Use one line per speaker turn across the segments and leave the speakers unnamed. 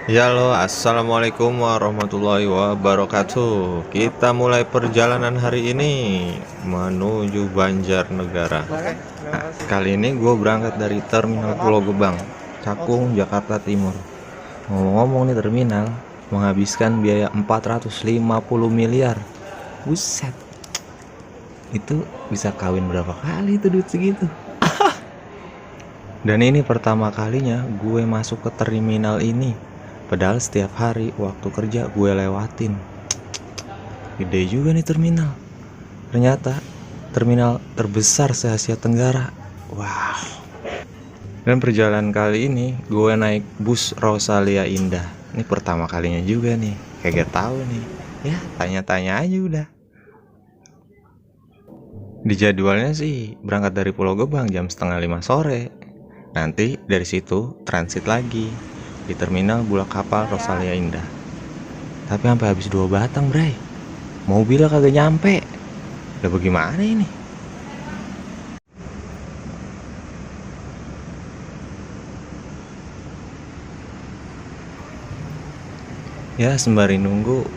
Ya lo, assalamualaikum warahmatullahi wabarakatuh. Kita mulai perjalanan hari ini menuju Banjarnegara. Nah, kali ini gue berangkat dari Terminal Pulau Gebang, Cakung, Jakarta Timur. Ngomong-ngomong nih terminal menghabiskan biaya 450 miliar. Buset, itu bisa kawin berapa kali itu duit segitu? Dan ini pertama kalinya gue masuk ke terminal ini. Padahal setiap hari waktu kerja gue lewatin. Gede juga nih terminal. Ternyata terminal terbesar se-Asia Tenggara. Wow. Dan perjalanan kali ini gue naik bus Rosalia Indah. Ini pertama kalinya juga nih. Kagak tahu nih. Ya tanya-tanya aja udah. Di jadwalnya sih berangkat dari Pulau Gebang jam 4:30 sore. Nanti dari situ transit lagi di terminal Bulak Kapal Rosalia Indah. Tapi sampai habis 2 batang, bray. Mobilnya kagak nyampe. Udah bagaimana ini? Ya sembari nunggu,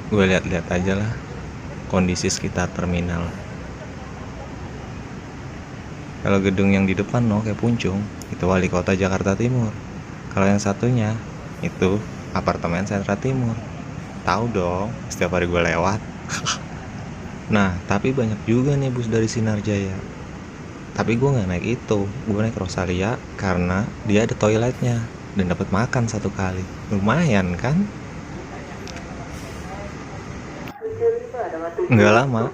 gue lihat-lihat aja lah kondisi sekitar terminal. Kalau gedung yang di depan kayak Puncung, itu Wali Kota Jakarta Timur. Kalau yang satunya itu apartemen Sentra Timur. Tahu dong, setiap hari gue lewat. Nah, tapi banyak juga nih bus dari Sinarjaya. Tapi gue nggak naik itu, gue naik Rosalia karena dia ada toiletnya dan dapat makan 1 kali. Lumayan kan? Nggak lama,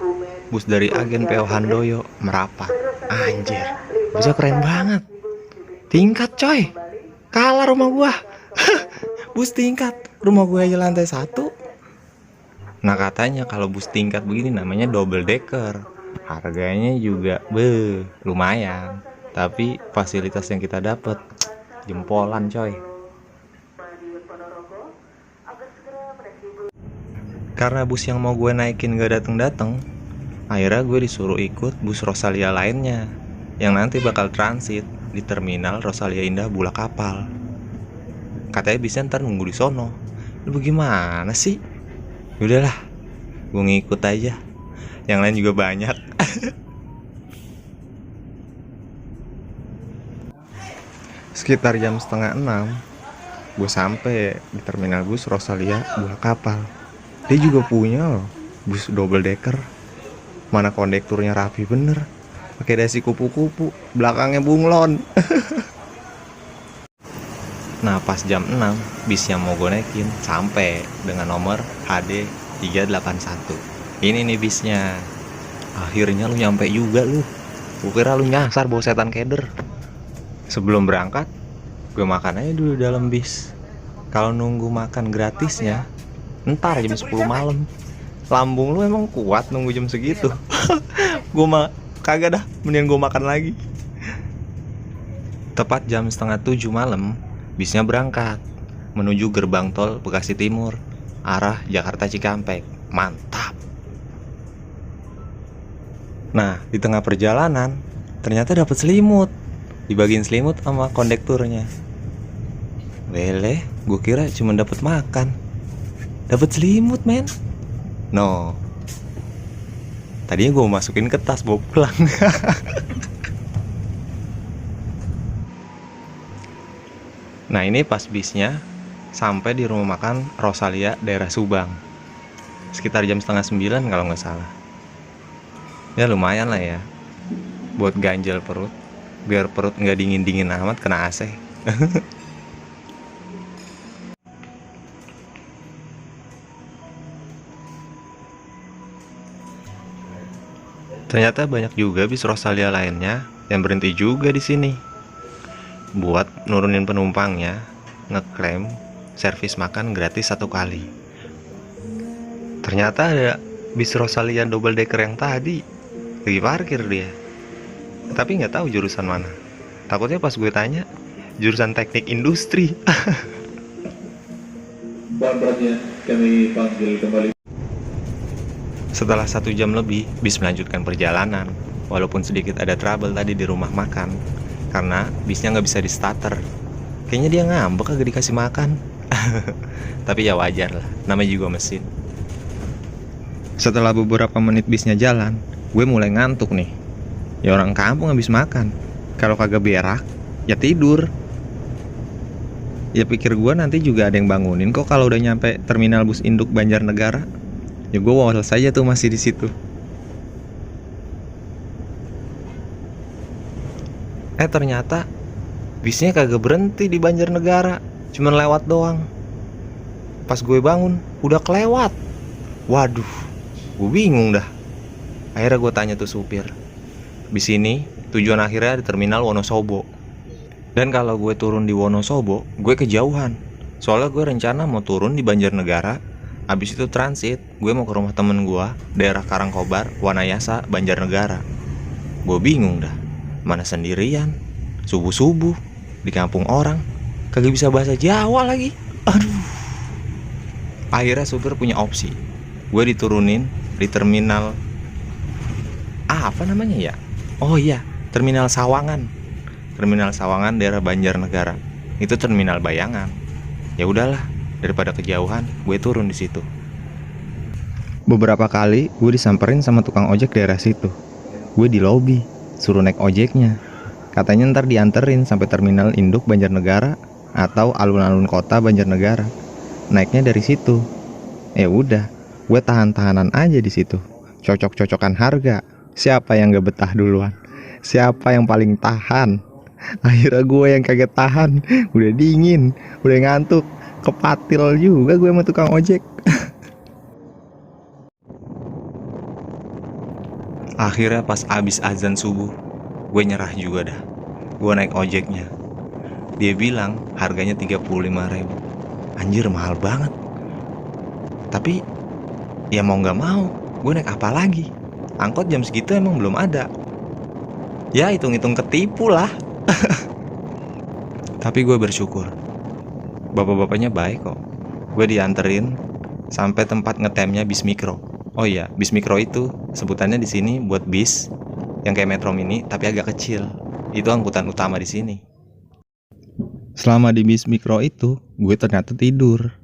bus dari agen PO Handoyo merapat. Anjir, busnya keren banget. Tingkat coy, kalah rumah gua. Bus tingkat, rumah gua aja lantai 1. Nah katanya kalau bus tingkat begini namanya double decker. Harganya juga lumayan. Tapi fasilitas yang kita dapat jempolan coy. Karena bus yang mau gue naikin gak dateng-dateng, akhirnya gue disuruh ikut bus Rosalia lainnya yang nanti bakal transit di terminal Rosalia Indah Bulak Kapal. Katanya bisa ntar nunggu di sono. Lu bagaimana sih? Udahlah, gue ngikut aja. Yang lain juga banyak. Sekitar jam 5:30 gue sampai di terminal bus Rosalia Bulak Kapal. Dia juga punya loh bus double decker. Mana kondekturnya rapi bener, pakai dasi kupu-kupu, belakangnya bunglon. Nah pas jam 6 bis yang mau gue naikin sampai dengan nomor HD 381. Ini nih bisnya. Akhirnya lu nyampe juga lu. Gue kira lu nyasar bawa setan keder. Sebelum berangkat gue makan aja dulu dalam bis. Kalau nunggu makan gratisnya ntar jam 10 malam. Lambung lu emang kuat nunggu jam segitu? Gue mah kagak dah, mending gue makan lagi. Tepat jam 6:30 malam, bisnya berangkat menuju gerbang tol Bekasi Timur, arah Jakarta Cikampek. Mantap. Nah, di tengah perjalanan ternyata dapat selimut. Dibagiin selimut sama kondekturnya. Leleh, gue kira cuma dapat makan. Dapat selimut, men. No. Tadinya gue masukin ke tas bawa pulang. Nah ini pas bisnya sampai di rumah makan Rosalia daerah Subang. Sekitar jam 8:30 kalau nggak salah. Ya lumayan lah ya, buat ganjel perut. Biar perut nggak dingin-dingin amat kena AC. Ternyata banyak juga bis Rosalia lainnya yang berhenti juga di sini buat nurunin penumpangnya, ngeklaim servis makan gratis 1 kali. Ternyata ada bis Rosalia double decker yang tadi lagi parkir dia, tapi nggak tahu jurusan mana. Takutnya pas gue tanya jurusan teknik industri.
Kami panggil kembali.
Setelah 1 jam lebih, bis melanjutkan perjalanan. Walaupun sedikit ada trouble tadi di rumah makan, karena bisnya nggak bisa di starter. Kayaknya dia ngambek kagak dikasih makan. Tapi ya wajar lah, namanya juga mesin. Setelah beberapa menit bisnya jalan, gue mulai ngantuk nih. Ya orang kampung habis makan, kalau kagak berak, ya tidur. Ya pikir gue nanti juga ada yang bangunin kok kalau udah nyampe terminal bus induk Banjarnegara. Ya gue wawas saja tuh masih di situ. Ternyata bisnya kagak berhenti di Banjarnegara, cuman lewat doang. Pas gue bangun, udah kelewat. Waduh, gue bingung dah. Akhirnya gue tanya tuh supir, bis ini tujuan akhirnya di terminal Wonosobo. Dan kalau gue turun di Wonosobo, gue kejauhan. Soalnya gue rencana mau turun di Banjarnegara, habis itu transit, gue mau ke rumah temen gue, daerah Karangkobar, Wanayasa, Banjarnegara. Gue bingung dah, mana sendirian, subuh-subuh, di kampung orang, kagak bisa bahasa Jawa lagi. Aduh. Akhirnya supir punya opsi, gue diturunin di terminal, apa namanya ya? Oh iya, terminal Sawangan. Terminal Sawangan daerah Banjarnegara. Itu terminal bayangan. Ya udahlah, daripada kejauhan, gue turun di situ. Beberapa kali gue disamperin sama tukang ojek daerah situ. Gue di lobi, suruh naik ojeknya. Katanya ntar dianterin sampai terminal induk Banjarnegara atau alun-alun kota Banjarnegara. Naiknya dari situ. Ya udah, gue tahan-tahanan aja di situ. Cocok-cocokan harga. Siapa yang gak betah duluan? Siapa yang paling tahan? Akhirnya gue yang kaget tahan. Udah dingin, udah ngantuk, kepatil juga gue sama tukang ojek. Akhirnya pas abis azan subuh, gue nyerah juga dah. Gue naik ojeknya. Dia bilang harganya 35.000. Anjir, mahal banget. Tapi ya mau gak mau, gue naik apa lagi? Angkot jam segitu emang belum ada. Ya hitung-hitung ketipu lah. Tapi gue bersyukur, bapak-bapaknya baik kok. Gue dianterin sampai tempat ngetemnya bis mikro. Oh iya, bis mikro itu sebutannya di sini buat bis yang kayak Metro Mini tapi agak kecil. Itu angkutan utama di sini. Selama di bis mikro itu, gue ternyata tidur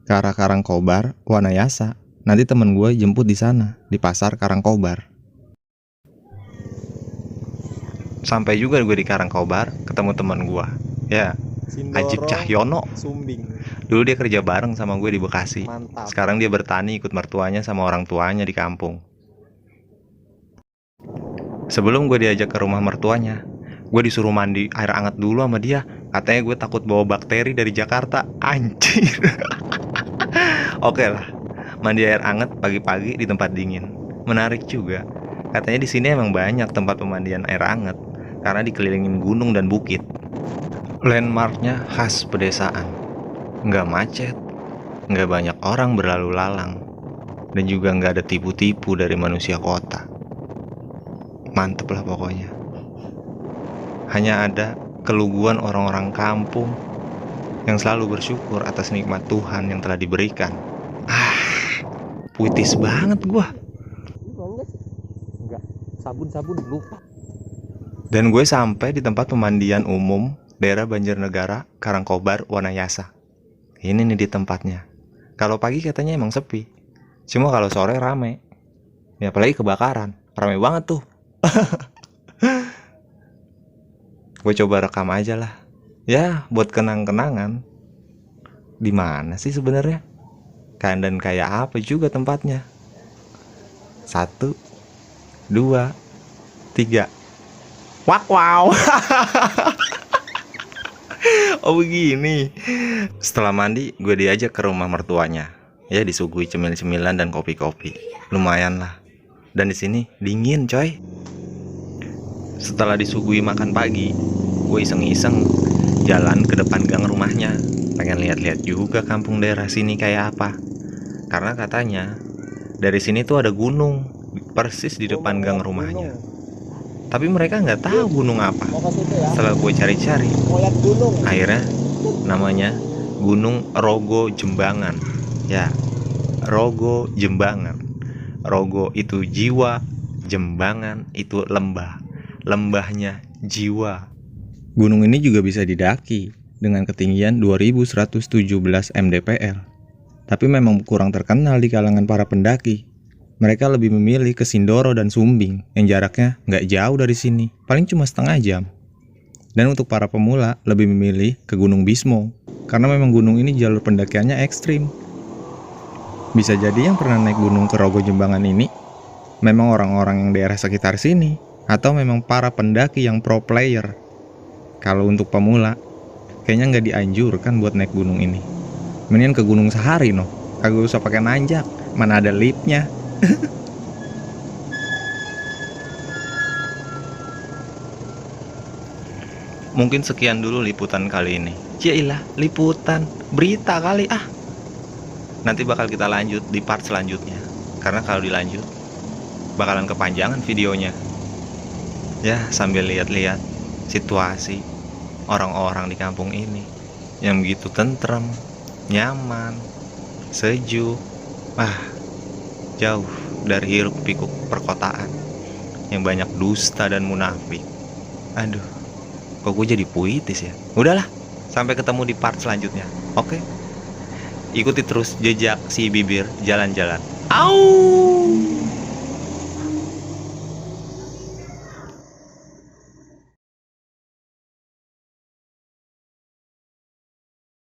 ke arah Karangkobar, Wanayasa. Nanti temen gue jemput di sana, di pasar Karangkobar. Sampai juga gue di Karangkobar, ketemu teman gue. Ya, Ajib Cahyono.
Sumbing.
Dulu dia kerja bareng sama gue di Bekasi.
Mantap.
Sekarang dia bertani ikut mertuanya sama orang tuanya di kampung. Sebelum gue diajak ke rumah mertuanya, gue disuruh mandi air hangat dulu sama dia. Katanya gue takut bawa bakteri dari Jakarta. Anjir. Oke lah, mandi air hangat pagi-pagi di tempat dingin. Menarik juga. Katanya di sini emang banyak tempat pemandian air hangat karena dikelilingin gunung dan bukit. Landmarknya khas pedesaan, nggak macet, nggak banyak orang berlalu lalang, dan juga nggak ada tipu-tipu dari manusia kota. Mantep lah pokoknya. Hanya ada keluguan orang-orang kampung yang selalu bersyukur atas nikmat Tuhan yang telah diberikan. Puitis banget gua.
Enggak, sabun lupa.
Dan gue sampai di tempat pemandian umum daerah Banjarnegara, Karangkobar, Wanayasa. Ini nih di tempatnya. Kalau pagi katanya emang sepi, cuma kalau sore rame. Ya apalagi kebakaran, rame banget tuh. Gue coba rekam aja lah. Ya buat kenang-kenangan. Di mana sih sebenarnya? Dan kayak apa juga tempatnya? 1, 2, 3. Wow. Oh begini. Setelah mandi, gue diajak ke rumah mertuanya. Ya disuguhi cemil-cemilan dan kopi-kopi. Lumayan lah. Dan di sini dingin coy. Setelah disuguhi makan pagi, gue iseng-iseng jalan ke depan gang rumahnya. Pengen lihat-lihat juga kampung daerah sini kayak apa. Karena katanya dari sini tuh ada gunung persis di depan gang rumahnya. Tapi mereka nggak tahu gunung apa. Setelah gue cari-cari, akhirnya namanya Gunung Rogo Jembangan. Ya, Rogo Jembangan. Rogo itu jiwa, Jembangan itu lembah. Lembahnya jiwa. Gunung ini juga bisa didaki. dengan ketinggian 2117 mdpl. Tapi memang kurang terkenal di kalangan para pendaki. Mereka lebih memilih ke Sindoro dan Sumbing yang jaraknya nggak jauh dari sini, paling cuma setengah jam. Dan untuk para pemula lebih memilih ke Gunung Bismo, karena memang gunung ini jalur pendakiannya ekstrim. Bisa jadi yang pernah naik gunung ke Rogo Jembangan ini memang orang-orang yang daerah sekitar sini, atau memang para pendaki yang pro player. Kalau untuk pemula, kayaknya nggak dianjurkan buat naik gunung ini. Mendingan ke Gunung Sahari noh, kagak usah pakai nanjak, mana ada liftnya. Mungkin sekian dulu liputan kali ini. Yailah, liputan, berita kali ah. Nanti bakal kita lanjut di part selanjutnya. Karena kalau dilanjut bakalan kepanjangan videonya. Ya, sambil lihat-lihat situasi orang-orang di kampung ini yang begitu tentrem, nyaman, sejuk. Jauh dari hiruk pikuk perkotaan yang banyak dusta dan munafik. Aduh, kok gue jadi puitis ya. Udahlah, sampai ketemu di part selanjutnya. Oke? Ikuti terus jejak si bibir jalan-jalan. Au!